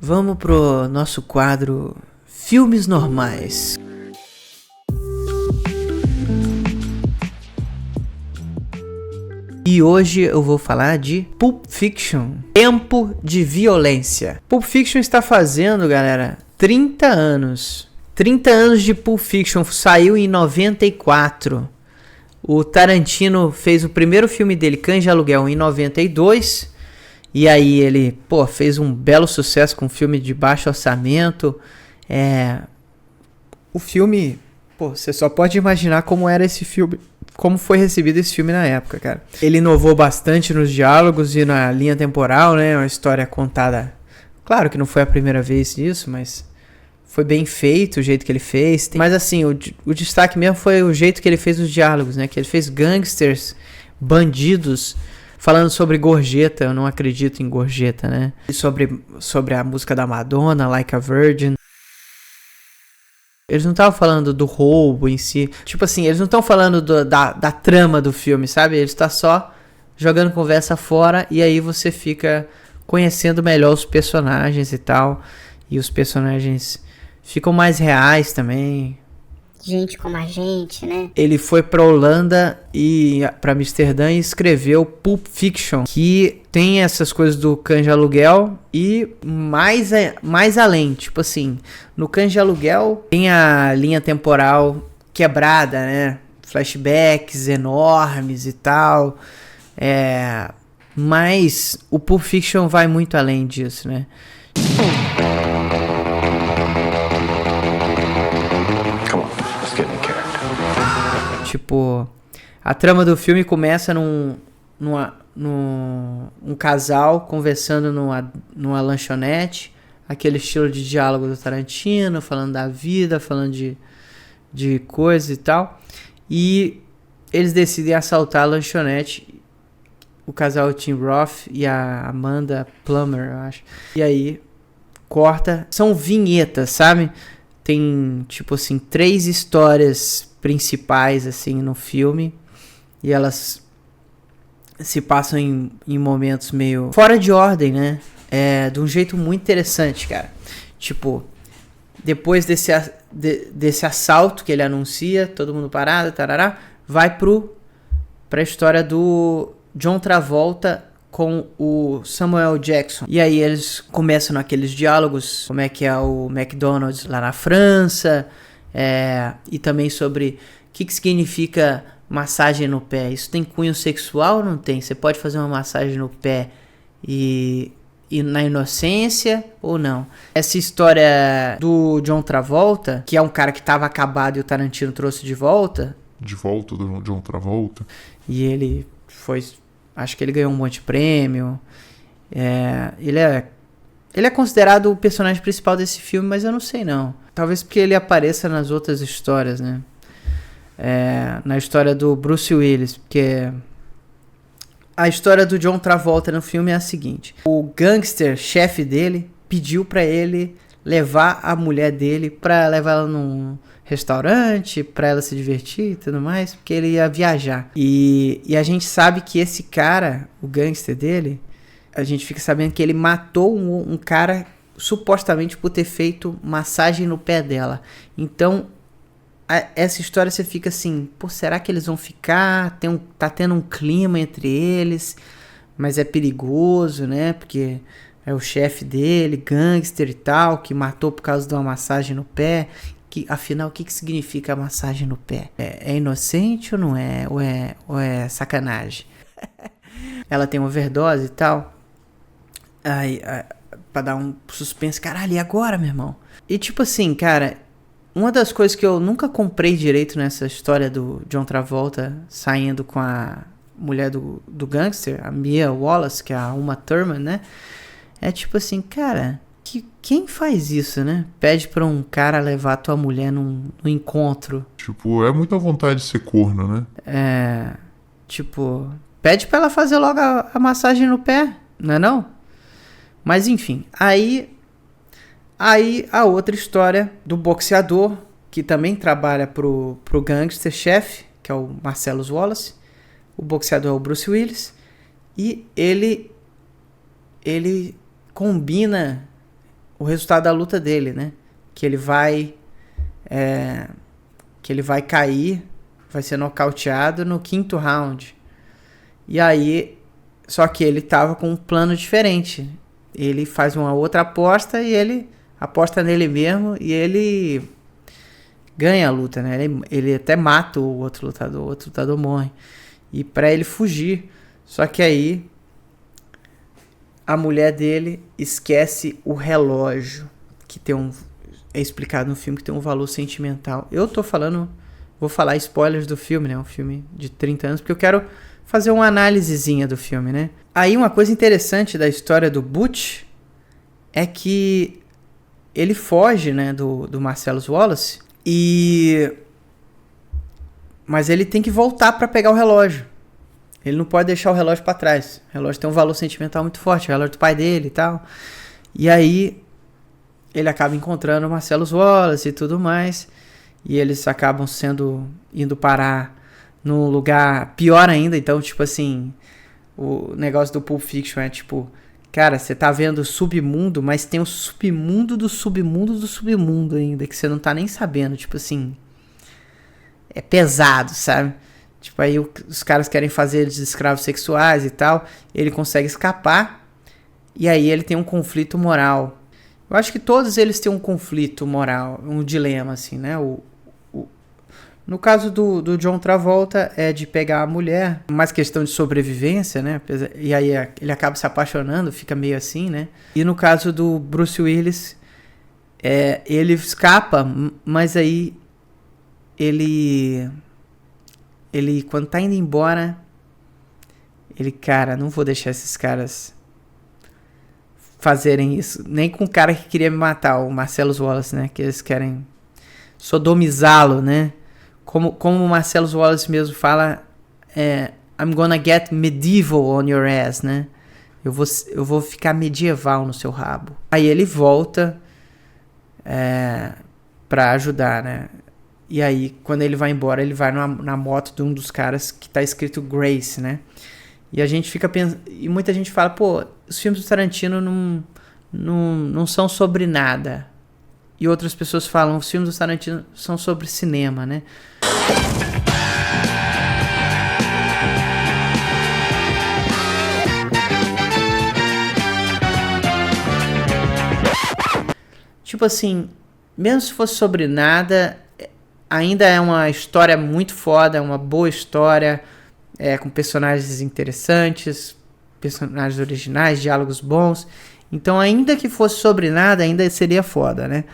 Vamos pro nosso quadro Filmes Normais. E hoje eu vou falar de Pulp Fiction, Tempo de Violência. Pulp Fiction está fazendo, galera, 30 anos. 30 anos de Pulp Fiction, saiu em 94. O Tarantino fez o primeiro filme dele, Cães de Aluguel, em 92. E aí ele, fez um belo sucesso com um filme de baixo orçamento. O filme, você só pode imaginar como era esse filme, como foi recebido esse filme na época, cara. Ele inovou bastante nos diálogos e na linha temporal, né? Uma história contada. Claro que não foi a primeira vez nisso, mas foi bem feito o jeito que ele fez. Mas assim, o destaque mesmo foi o jeito que ele fez os diálogos, né? Que ele fez gangsters, bandidos, falando sobre gorjeta. Eu não acredito em gorjeta, né? E sobre a música da Madonna, Like a Virgin. Eles não estavam falando do roubo em si. Tipo assim, eles não estão falando da trama do filme, sabe? Eles estão só jogando conversa fora. E aí você fica conhecendo melhor os personagens e tal. E os personagens ficam mais reais também. Gente como a gente, né? Ele foi pra Holanda e pra Amsterdã e escreveu Pulp Fiction, que tem essas coisas do Cães de Aluguel e mais além. Tipo assim, no Cães de Aluguel tem a linha temporal quebrada, né? Flashbacks enormes e tal. Mas o Pulp Fiction vai muito além disso, né? Tipo, a trama do filme começa num casal conversando numa lanchonete, aquele estilo de diálogo do Tarantino, falando da vida, falando de coisas e tal. E eles decidem assaltar a lanchonete, o casal Tim Roth e a Amanda Plummer, eu acho. E aí, corta, são vinhetas, sabe? Tem, tipo assim, 3 histórias principais, assim, no filme. E elas se passam em momentos meio fora de ordem, né? De um jeito muito interessante, cara. Tipo, depois desse assalto que ele anuncia, todo mundo parado, tarará, vai pra história do John Travolta com o Samuel Jackson. E aí eles começam naqueles diálogos, como é que é o McDonald's lá na França, e também sobre o que significa massagem no pé. Isso tem cunho sexual ou não tem? Você pode fazer uma massagem no pé e na inocência ou não? Essa história do John Travolta, que é um cara que estava acabado e o Tarantino trouxe de volta. De volta do John Travolta. E ele foi... Acho que ele ganhou um monte de prêmio. Ele é considerado o personagem principal desse filme, mas eu não sei não. Talvez porque ele apareça nas outras histórias, né? Na história do Bruce Willis, porque a história do John Travolta no filme é a seguinte: o gangster chefe dele pediu pra ele levar a mulher dele pra levar ela num restaurante, pra ela se divertir e tudo mais, porque ele ia viajar. E a gente sabe que esse cara, o gangster dele, a gente fica sabendo que ele matou um cara supostamente por ter feito massagem no pé dela. Então, essa história você fica assim, será que eles vão ficar? Tá tendo um clima entre eles, mas é perigoso, né? Porque é o chefe dele, gangster e tal, que matou por causa de uma massagem no pé. Afinal, o que significa a massagem no pé? É inocente ou não é? Ou é sacanagem? Ela tem overdose e tal. Aí, pra dar um suspense. Caralho, e agora, meu irmão? E tipo assim, cara, uma das coisas que eu nunca comprei direito nessa história do John Travolta saindo com a mulher do gangster, a Mia Wallace, que é a Uma Thurman, né? É tipo assim, cara... Quem faz isso, né? Pede pra um cara levar a tua mulher num encontro. Tipo, é muita vontade de ser corno, né? Tipo, pede pra ela fazer logo a massagem no pé, não é não? Mas enfim, aí a outra história do boxeador, que também trabalha pro gangster chefe, que é o Marcellus Wallace. O boxeador é o Bruce Willis. E ele combina o resultado da luta dele, né? Que ele vai cair, vai ser nocauteado no 5º round. E aí, só que ele tava com um plano diferente. Ele faz uma outra aposta e ele aposta nele mesmo e ele ganha a luta, né? Ele até mata o outro lutador morre. E pra ele fugir, só que aí a mulher dele esquece o relógio, que é explicado no filme que tem um valor sentimental. Vou falar spoilers do filme, né? Um filme de 30 anos, porque eu quero fazer uma análisezinha do filme, né? Aí uma coisa interessante da história do Butch é que ele foge, né, do Marcellus Wallace, mas ele tem que voltar para pegar o relógio. Ele não pode deixar o relógio para trás. O relógio tem um valor sentimental muito forte, o relógio do pai dele e tal. E aí ele acaba encontrando o Marcellus Wallace e tudo mais, e eles acabam indo parar num lugar pior ainda. Então, tipo assim, o negócio do Pulp Fiction é tipo, cara, você tá vendo o submundo, mas tem o submundo do submundo do submundo ainda, que você não tá nem sabendo, tipo assim, é pesado, sabe? Tipo, aí os caras querem fazer eles escravos sexuais e tal, ele consegue escapar, e aí ele tem um conflito moral. Eu acho que todos eles têm um conflito moral, um dilema, assim, né? No caso do John Travolta é de pegar a mulher, mais questão de sobrevivência, né? E aí ele acaba se apaixonando, fica meio assim, né? E no caso do Bruce Willis, ele escapa, mas aí ele quando tá indo embora, cara, não vou deixar esses caras fazerem isso. Nem com o cara que queria me matar, o Marcellus Wallace, né? Que eles querem sodomizá-lo, né? Como o Marcellus Wallace mesmo fala, I'm gonna get medieval on your ass, né? Eu vou ficar medieval no seu rabo. Aí ele volta pra ajudar, né? E aí, quando ele vai embora, ele vai na moto de um dos caras que tá escrito Grace, né? E a gente fica pensando... E muita gente fala, pô, os filmes do Tarantino não são sobre nada. E outras pessoas falam, os filmes do Tarantino são sobre cinema, né? Tipo assim, mesmo se fosse sobre nada, ainda é uma história muito foda, uma boa história, com personagens interessantes, personagens originais, diálogos bons. Então, ainda que fosse sobre nada, ainda seria foda, né?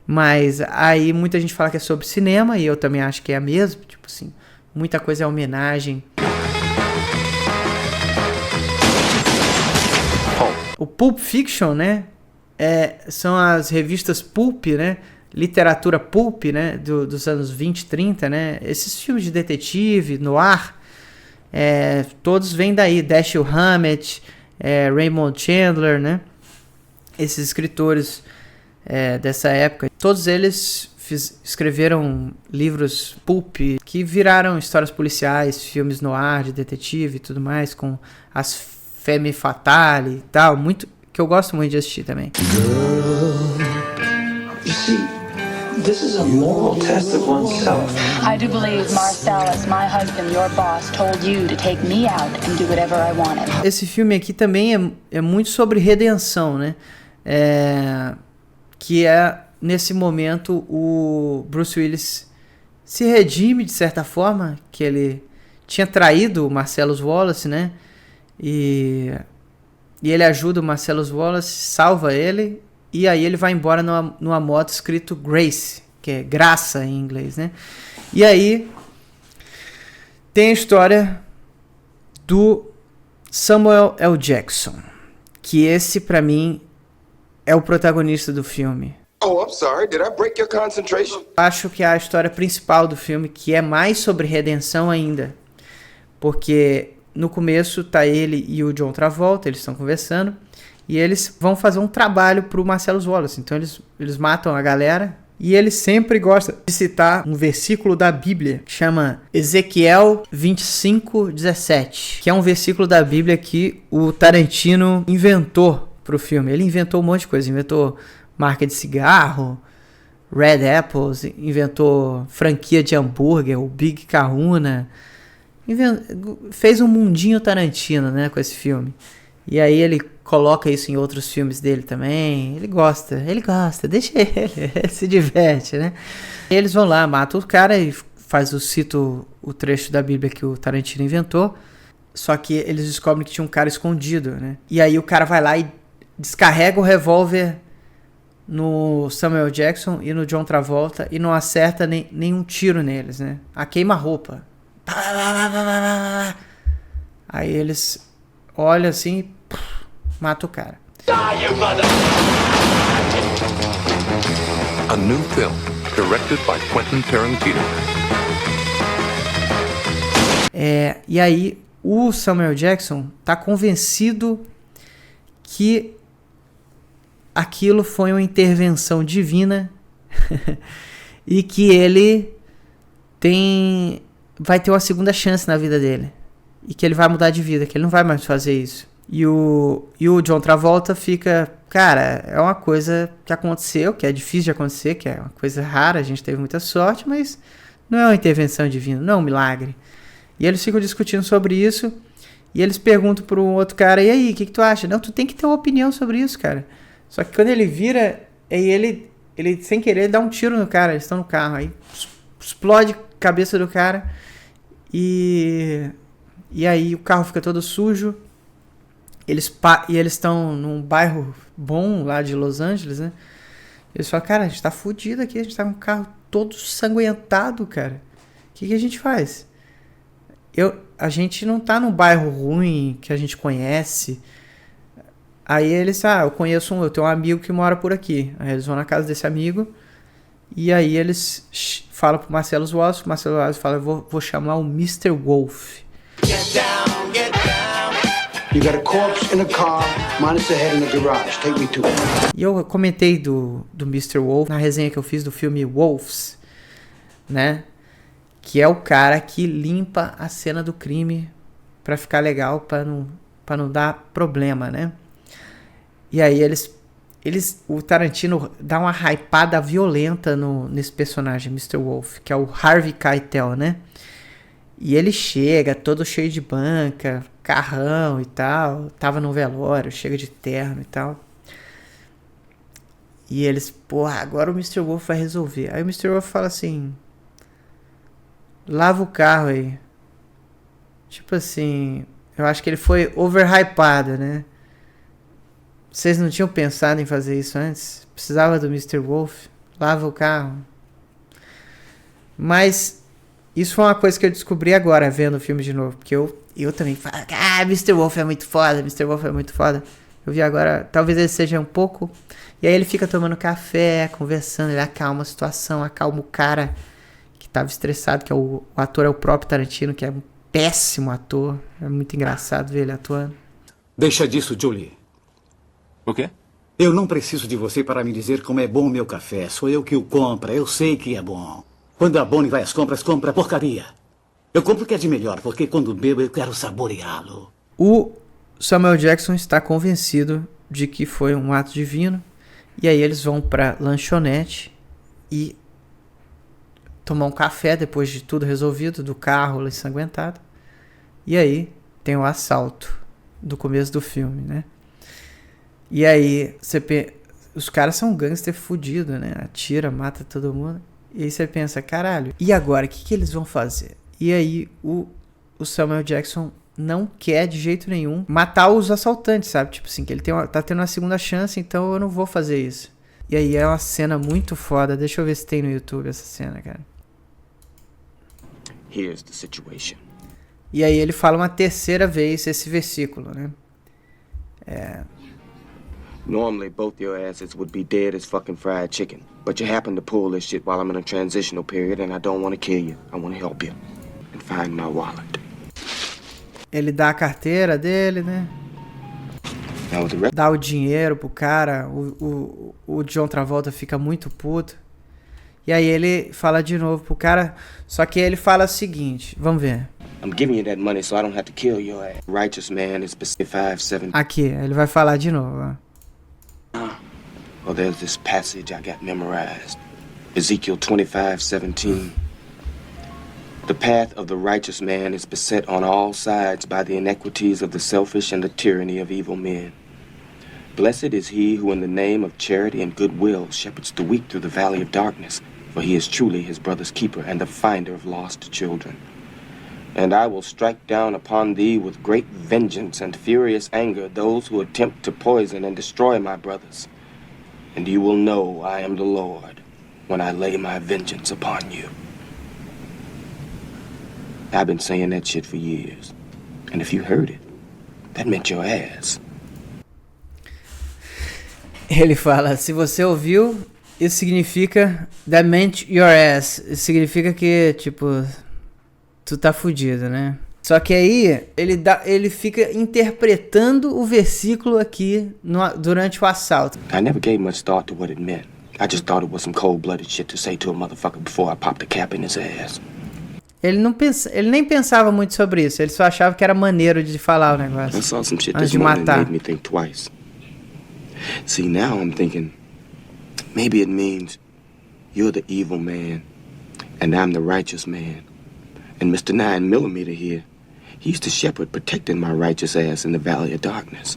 Mas aí muita gente fala que é sobre cinema, e eu também acho que é mesmo. Tipo assim, muita coisa é homenagem. O Pulp Fiction, né? São as revistas Pulp, né? Literatura Pulp, né? Dos anos 20, 30, né? Esses filmes de detetive, noir, todos vêm daí. Dashiell Hammett, Raymond Chandler, né? Esses escritores dessa época, todos eles escreveram livros pulp que viraram histórias policiais, filmes noir, de detetive e tudo mais, com as femme fatale e tal, muito, que eu gosto muito de assistir também. You see, this is a moral test of oneself. I do believe Marcellus, my husband, your boss, told you to take me out and do whatever I wanted. Esse filme aqui também é muito sobre redenção, né? Que nesse momento o Bruce Willis se redime de certa forma, que ele tinha traído o Marcellus Wallace, né? E ele ajuda o Marcellus Wallace, salva ele, e aí ele vai embora numa moto escrito Grace, que é graça em inglês, né? E aí tem a história do Samuel L. Jackson, que esse pra mim é o protagonista do filme. Oh, I'm sorry. Did I break your concentration? Acho que é a história principal do filme, que é mais sobre redenção ainda. Porque no começo tá ele e o John Travolta, eles estão conversando, e eles vão fazer um trabalho pro Marcellus Wallace. Então eles matam a galera, e ele sempre gosta de citar um versículo da Bíblia, que chama Ezequiel 25:17, que é um versículo da Bíblia que o Tarantino inventou pro filme. Ele inventou um monte de coisa. Inventou marca de cigarro, Red Apples, inventou franquia de hambúrguer, o Big Kahuna. Fez um mundinho Tarantino, né, com esse filme. E aí ele coloca isso em outros filmes dele também. Ele gosta, deixa ele se diverte, né? E eles vão lá, matam o cara e cito o trecho da Bíblia que o Tarantino inventou. Só que eles descobrem que tinha um cara escondido, né? E aí o cara vai lá e descarrega o revólver no Samuel Jackson e no John Travolta e não acerta nenhum tiro neles, né? A queima-roupa. Aí eles olham assim e mata o cara. A new film directed by Quentin Tarantino. E aí o Samuel Jackson tá convencido que aquilo foi uma intervenção divina e que ele vai ter uma segunda chance na vida dele e que ele vai mudar de vida, que ele não vai mais fazer isso. E o John Travolta fica, cara, é uma coisa que aconteceu, que é difícil de acontecer, que é uma coisa rara, a gente teve muita sorte, mas não é uma intervenção divina, não é um milagre. E eles ficam discutindo sobre isso e eles perguntam pro outro cara, e aí, o que tu acha? Não, tu tem que ter uma opinião sobre isso, cara. Só que quando ele vira, aí ele sem querer dá um tiro no cara, eles estão no carro, aí explode a cabeça do cara e aí o carro fica todo sujo. Eles estão num bairro bom lá de Los Angeles, né? Eles falam, cara, a gente tá fudido aqui, a gente tá com o carro todo sanguentado, cara. O que a gente faz? A gente não tá num bairro ruim que a gente conhece. Aí eles, eu tenho um amigo que mora por aqui. Aí eles vão na casa desse amigo. E aí eles falam pro Marcelo Wallace. O Marcelo Wallace fala, eu vou chamar o Mr. Wolf. Get down, get down. You got a corpse in a car, minus the head in the garage. Take me to it. E eu comentei do Mr. Wolf na resenha que eu fiz do filme Wolves, né? Que é o cara que limpa a cena do crime pra ficar legal, pra não dar problema, né? E aí o Tarantino dá uma hypada violenta nesse personagem, Mr. Wolf, que é o Harvey Keitel, né? E ele chega todo cheio de banca, carrão e tal, tava no velório, chega de terno e tal. E eles, agora o Mr. Wolf vai resolver. Aí o Mr. Wolf fala assim, lava o carro aí. Tipo assim, eu acho que ele foi overhypado, né? Vocês não tinham pensado em fazer isso antes? Precisava do Mr. Wolf? Lava o carro. Mas isso foi uma coisa que eu descobri agora, vendo o filme de novo. Porque eu também falo, Mr. Wolf é muito foda, Mr. Wolf é muito foda. Eu vi agora, talvez ele seja um pouco... E aí ele fica tomando café, conversando, ele acalma a situação, acalma o cara que tava estressado, que é o ator é o próprio Tarantino, que é um péssimo ator. É muito engraçado ver ele atuando. Deixa disso, Julie. O quê? Eu não preciso de você para me dizer como é bom o meu café. Sou eu que o compro, eu sei que é bom. Quando a Bonnie vai às compras, compra porcaria. Eu compro o que é de melhor, porque quando bebo eu quero saboreá-lo. O Samuel Jackson está convencido de que foi um ato divino. E aí eles vão pra lanchonete e tomar um café depois de tudo resolvido, do carro ensanguentado. E aí tem o assalto do começo do filme, né? E aí os caras são gangster fudido, né? Atira, mata todo mundo. E aí você pensa, caralho, e agora? O que eles vão fazer? E aí o Samuel Jackson não quer de jeito nenhum matar os assaltantes, sabe? Tipo assim, que ele tá tendo uma segunda chance, então eu não vou fazer isso. E aí é uma cena muito foda. Deixa eu ver se tem no YouTube essa cena, cara. Here's the situation. E aí ele fala uma terceira vez esse versículo, né? Normally, both your asses would be dead as fucking fried chicken. But you happen to pull this shit while I'm in a transitional period, and I don't want to kill you. I want to help you. And find my wallet. Ele dá a carteira dele, né? Dá o dinheiro pro cara. O John Travolta fica muito puto. E aí ele fala de novo pro cara. Só que ele fala o seguinte. Vamos ver. I'm giving you that money so I don't have to kill your ass. Righteous man is 5'7". Aqui, ele vai falar de novo. Ó. Well, there's this passage I got memorized. Ezekiel 25:17. The path of the righteous man is beset on all sides by the iniquities of the selfish and the tyranny of evil men. Blessed is he who in the name of charity and goodwill shepherds the weak through the valley of darkness, for he is truly his brother's keeper and the finder of lost children. And I will strike down upon thee with great vengeance and furious anger those who attempt to poison and destroy my brothers. And you will know I am the Lord when I lay my vengeance upon you. I've been saying that shit for years. And if you heard it, that meant your ass. Ele fala, se você ouviu, isso significa that meant your ass. Isso significa que, tipo, tu tá fudido, né? Só que aí, ele fica interpretando o versículo aqui durante o assalto. I never gave much thought to what it meant. I just thought it was some cold-blooded shit to say to a motherfucker before I popped a cap in his ass. Ele nem pensava muito sobre isso. Ele só achava que era maneiro de falar o negócio. I saw some shit antes this de morning matar. that made me think twice. See, now I'm thinking, maybe it means you're the evil man, and I'm the righteous man. And Mr. 9mm here, he used to shepherd protecting my righteous ass in the valley of darkness.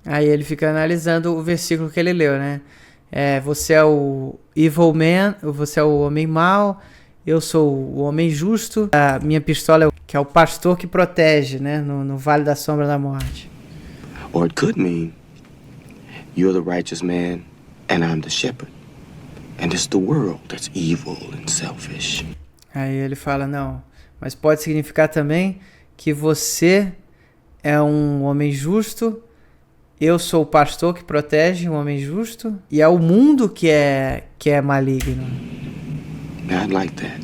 Aí ele fica analisando o versículo que ele leu, né? Você é o evil man, você é o homem mau, eu sou o homem justo. A minha pistola que é o pastor que protege, né? No Vale da Sombra da Morte. Or it could mean you're the righteous man and I'm the shepherd. And it's the world that's evil and selfish. Aí ele fala, não, mas pode significar também que você é um homem justo, eu sou o pastor que protege um homem justo, e é o mundo que é maligno. I'd like that.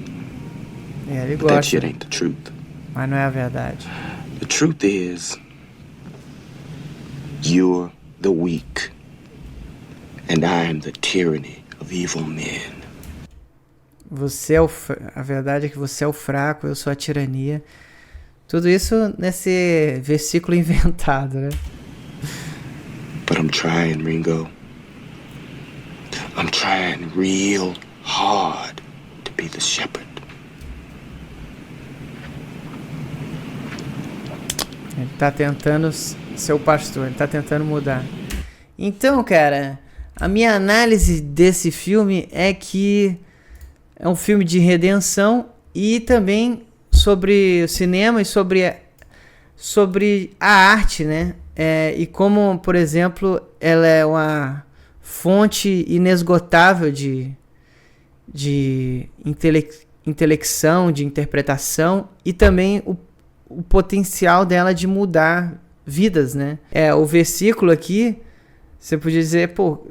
Ele But that gosta, shit ain't the truth. mas não é a verdade. The truth is, you're the weak, and I'm the tyranny of evil men. A verdade é que você é o fraco, eu sou a tirania. Tudo isso nesse versículo inventado, né? But I'm trying, Ringo. I'm trying real hard to be the shepherd. Ele tá tentando ser o pastor, ele tá tentando mudar. Então, cara, a minha análise desse filme é que é um filme de redenção e também sobre o cinema e sobre a arte, né? E como, por exemplo, ela é uma fonte inesgotável de intelecção, de interpretação e também o potencial dela de mudar vidas, né? O versículo aqui, você podia dizer, pô,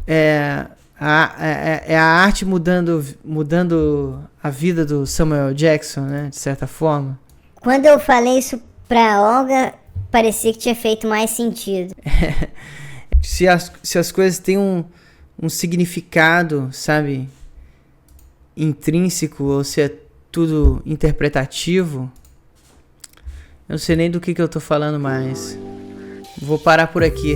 é a arte mudando a vida do Samuel Jackson, né? De certa forma. Quando eu falei isso pra Olga, parecia que tinha feito mais sentido. Se as coisas têm um significado, sabe, intrínseco, ou se é tudo interpretativo, eu não sei nem do que eu tô falando mais. Vou parar por aqui.